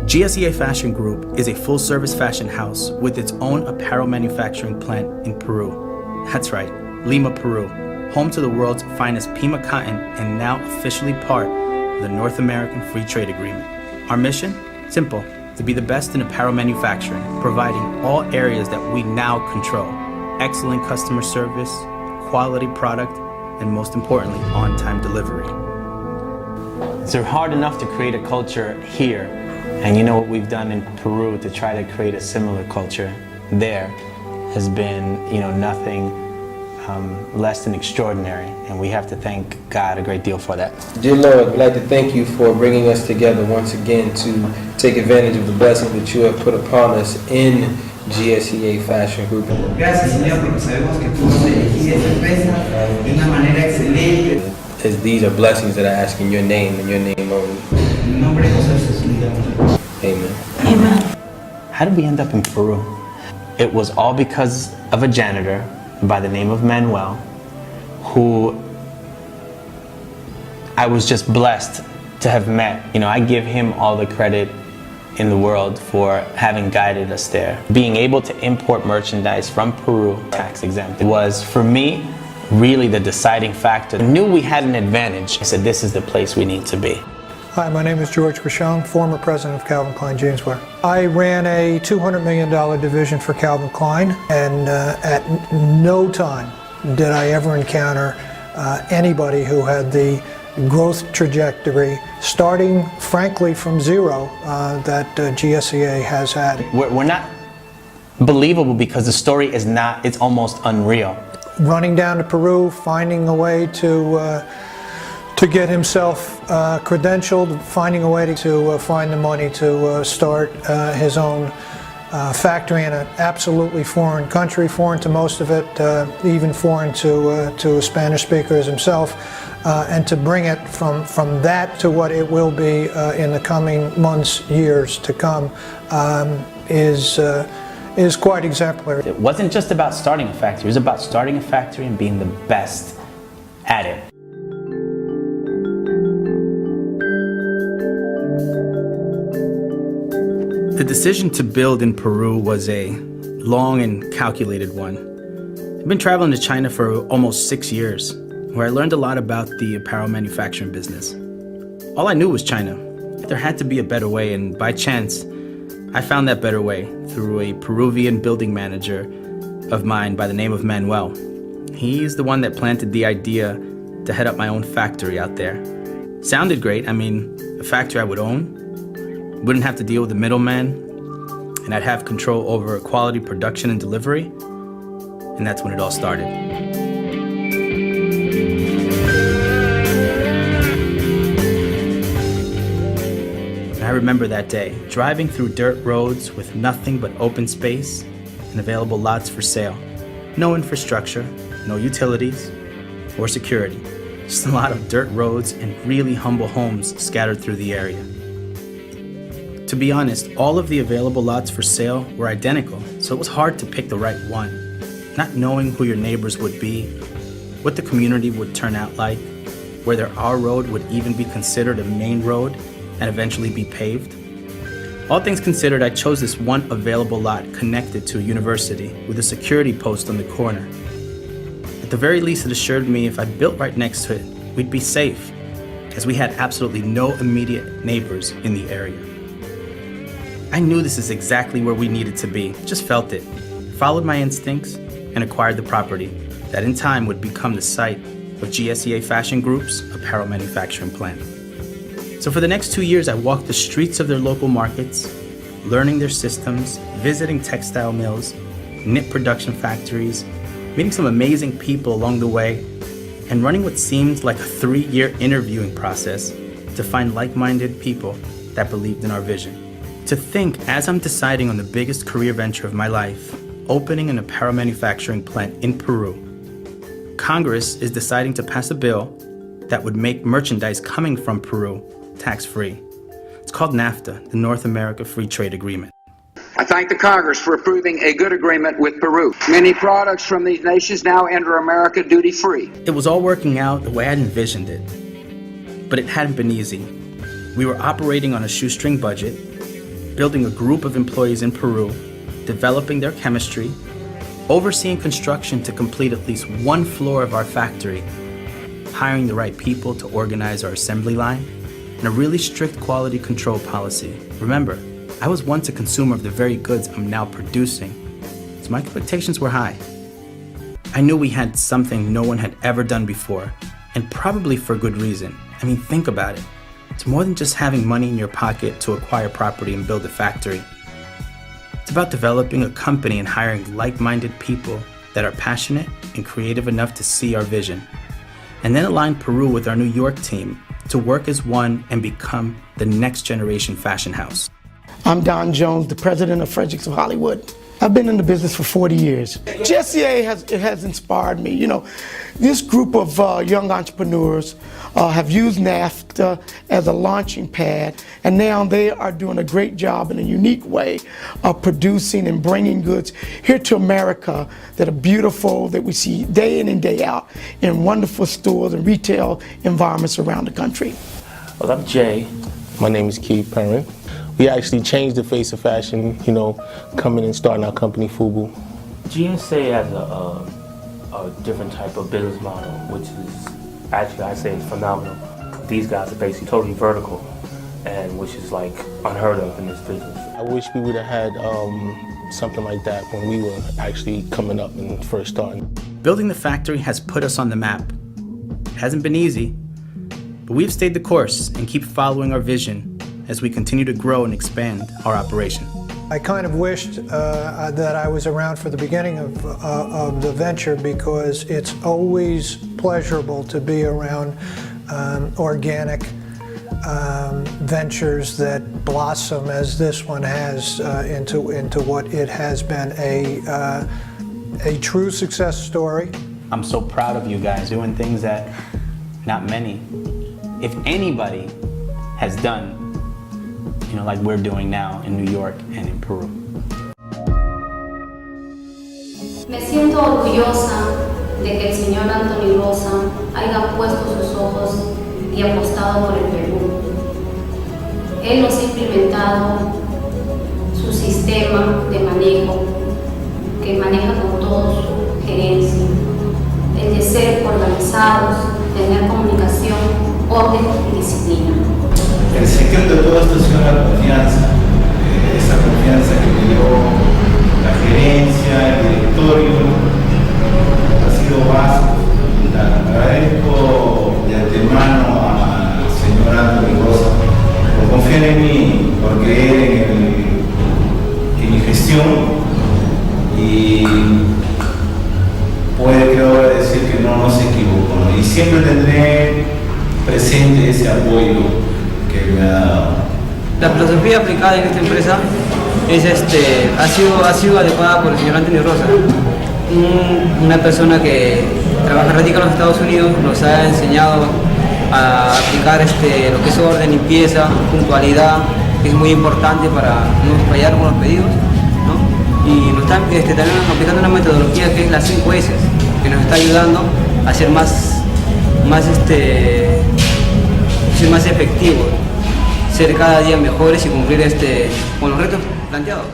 GSEA Fashion Group is a full-service fashion house with its own apparel manufacturing plant in Peru. That's right, Lima, Peru, home to the world's finest Pima cotton and now officially part of the North American Free Trade Agreement. Our mission? Simple, to be the best in apparel manufacturing, providing all areas that we now control. Excellent customer service, quality product, and most importantly, on-time delivery. It's hard enough to create a culture here, and you know what we've done in Peru to try to create a similar culture there has been, nothing less than extraordinary, and we have to thank God a great deal for that. Dear Lord, we'd like to thank you for bringing us together once again to take advantage of the blessing that you have put upon us in GSEA Fashion Group. Gracias, Señor, porque sabemos que tú nos elegiste esta empresa de una manera excelente. As these are blessings that I ask in your name and your name only. En nombre de Jesús, Amen. Amen. How did we end up in Peru? It was all because of a janitor by the name of Manuel, who I was just blessed to have met. I give him all the credit in the world for having guided us there. Being able to import merchandise from Peru, tax exempt, was for me really the deciding factor. I knew we had an advantage. I said, this is the place we need to be. Hi, my name is George Grisham, former president of Calvin Klein Jeanswear. I ran a $200 million division for Calvin Klein, and at no time did I ever encounter anybody who had the growth trajectory, starting frankly from zero, that GSEA has had. We're not believable because the story is not, it's almost unreal. Running down to Peru, finding a way to get himself credentialed, finding a way to find the money to start his own factory in an absolutely foreign country, foreign to most of it, even foreign to Spanish speakers himself, and to bring it from that to what it will be in the coming months, years to come, is quite exemplary. It wasn't just about starting a factory, it was about starting a factory and being the best at it. The decision to build in Peru was a long and calculated one. I've been traveling to China for almost 6 years, where I learned a lot about the apparel manufacturing business. All I knew was China. There had to be a better way, and by chance, I found that better way through a Peruvian building manager of mine by the name of Manuel. He's the one that planted the idea to head up my own factory out there. Sounded great. I mean, a factory I would own, wouldn't have to deal with the middleman, and I'd have control over quality production and delivery, and that's when it all started. I remember that day, driving through dirt roads with nothing but open space and available lots for sale. No infrastructure, no utilities, or security. Just a lot of dirt roads and really humble homes scattered through the area. To be honest, all of the available lots for sale were identical, so it was hard to pick the right one. Not knowing who your neighbors would be, what the community would turn out like, whether our road would even be considered a main road and eventually be paved. All things considered, I chose this one available lot connected to a university with a security post on the corner. At the very least, it assured me if I built right next to it, we'd be safe, as we had absolutely no immediate neighbors in the area. I knew this is exactly where we needed to be, just felt it, followed my instincts, and acquired the property that in time would become the site of GSEA Fashion Group's apparel manufacturing plant. So for the next 2 years, I walked the streets of their local markets, learning their systems, visiting textile mills, knit production factories, meeting some amazing people along the way, and running what seemed like a 3-year interviewing process to find like-minded people that believed in our vision. To think, as I'm deciding on the biggest career venture of my life, opening an apparel manufacturing plant in Peru, Congress is deciding to pass a bill that would make merchandise coming from Peru tax-free. It's called NAFTA, the North America Free Trade Agreement. I thank the Congress for approving a good agreement with Peru. Many products from these nations now enter America duty-free. It was all working out the way I'd envisioned it, but it hadn't been easy. We were operating on a shoestring budget, building a group of employees in Peru, developing their chemistry, overseeing construction to complete at least one floor of our factory, hiring the right people to organize our assembly line, and a really strict quality control policy. Remember, I was once a consumer of the very goods I'm now producing, so my expectations were high. I knew we had something no one had ever done before, and probably for good reason. I mean, think about it. It's more than just having money in your pocket to acquire property and build a factory. It's about developing a company and hiring like-minded people that are passionate and creative enough to see our vision, and then align Peru with our New York team to work as one and become the next generation fashion house. I'm Don Jones, the president of Fredericks of Hollywood. I've been in the business for 40 years. GSCA has inspired me. You know, this group of young entrepreneurs have used NAFTA as a launching pad, and now they are doing a great job in a unique way of producing and bringing goods here to America that are beautiful, that we see day in and day out in wonderful stores and retail environments around the country. Well, I'm Jay. My name is Keith Perrin. We actually changed the face of fashion, you know, coming and starting our company, FUBU. GSA has a different type of business model, which is actually, I say, it's phenomenal. These guys are basically totally vertical, and which is like unheard of in this business. I wish we would have had something like that when we were actually coming up and first starting. Building the factory has put us on the map. It hasn't been easy, but we've stayed the course and keep following our vision as we continue to grow and expand our operation. I kind of wished that I was around for the beginning of the venture, because it's always pleasurable to be around organic ventures that blossom as this one has into what it has been a true success story. I'm so proud of you guys doing things that not many, if anybody, has done, you know, like we're doing now in New York and in Peru. Me siento orgullosa de que el señor Anthony Rosa haya puesto sus ojos y apostado por el Perú. Él nos ha implementado su sistema de manejo, que maneja con todo su gerencia, el de ser organizados, tener comunicación, orden y disciplina. El secreto de todo esto ha sido la confianza, esa confianza que me dio la gerencia, el directorio, ha sido básico. Agradezco de antemano al señor Anthony Rosa por confiar en mí, por creer en mi gestión, y puede que ahora decir que no se equivocó, ¿no? Y siempre tendré presente ese apoyo que me ha dado. La filosofía aplicada en esta empresa ha sido adecuada por el señor Anthony Rosa, una persona que radica en los Estados Unidos. Nos ha enseñado a aplicar lo que es orden, limpieza, puntualidad, que es muy importante para no fallar con los pedidos, ¿no? Y nos están también aplicando una metodología que es las 5 S, que nos está ayudando a ser más efectivos, ser cada día mejores y cumplir con los retos planteados.